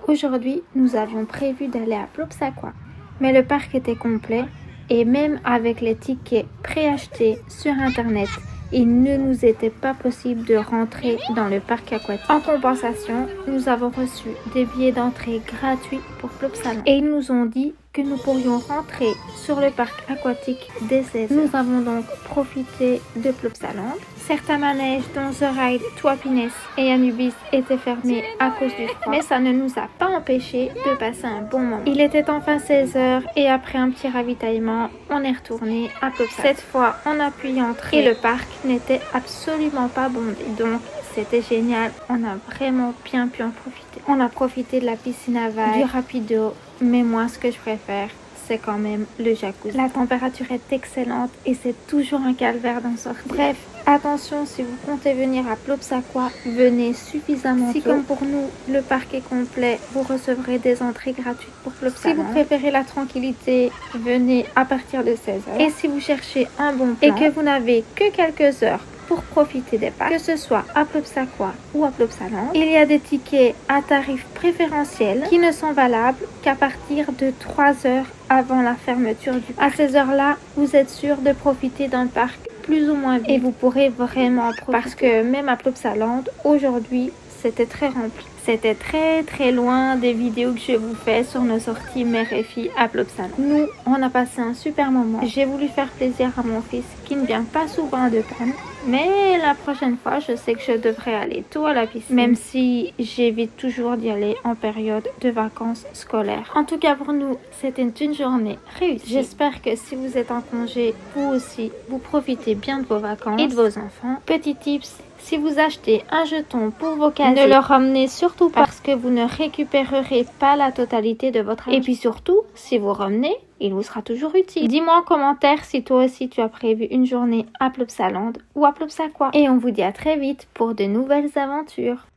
Aujourd'hui, nous avions prévu d'aller à Plopsacoa, mais le parc était complet et même avec les tickets préachetés sur internet, il ne nous était pas possible de rentrer dans le parc aquatique. En compensation, nous avons reçu des billets d'entrée gratuits pour Plopsaland et ils nous ont dit que nous pourrions rentrer sur le parc aquatique dès 16h. Nous avons donc profité de Plopsaland. Certains manèges dont The Ride, To Happiness et Anubis étaient fermés à cause du froid, mais ça ne nous a pas empêché de passer un bon moment. Il était enfin 16h et après un petit ravitaillement, on est retourné à Plopsaland. Cette fois, on a pu y entrer et le parc n'était absolument pas bondé. Donc, c'était génial, on a vraiment bien pu en profiter. On a profité de la piscine à vagues, du rapido, mais moi ce que je préfère, c'est quand même le jacuzzi. La température est excellente et c'est toujours un calvaire d'en sortir. Bref, attention, si vous comptez venir à Plopsacoa, venez suffisamment tôt. Si comme pour nous, le parc est complet, vous recevrez des entrées gratuites pour Plopsaland. Si vous préférez la tranquillité, venez à partir de 16h. Et si vous cherchez un bon plan et que vous n'avez que quelques heures pour profiter des parcs, que ce soit à Plopsacoa ou à Plopsaland, il y a des tickets à tarif préférentiel qui ne sont valables qu'à partir de 3 heures avant la fermeture du parc. À ces heures-là, vous êtes sûr de profiter d'un parc plus ou moins vide et vous pourrez vraiment profiter. Parce que même à Plopsaland, aujourd'hui, c'était très rempli. C'était très loin des vidéos que je vous fais sur nos sorties mère et fille à Plopsaland. Nous, on a passé un super moment. J'ai voulu faire plaisir à mon fils qui ne vient pas souvent de Cannes. Mais la prochaine fois, je sais que je devrais aller tôt à la piscine. Même si j'évite toujours d'y aller en période de vacances scolaires. En tout cas pour nous, c'était une journée réussie. J'espère que si vous êtes en congé, vous aussi, vous profitez bien de vos vacances et de vos enfants. Petit tips. Si vous achetez un jeton pour vos casiers, ne le ramenez surtout pas parce que vous ne récupérerez pas la totalité de votre argent. Et puis surtout, si vous ramenez, il vous sera toujours utile. Dis-moi en commentaire si toi aussi tu as prévu une journée à Plopsaland ou à Plopsacoa. Et on vous dit à très vite pour de nouvelles aventures.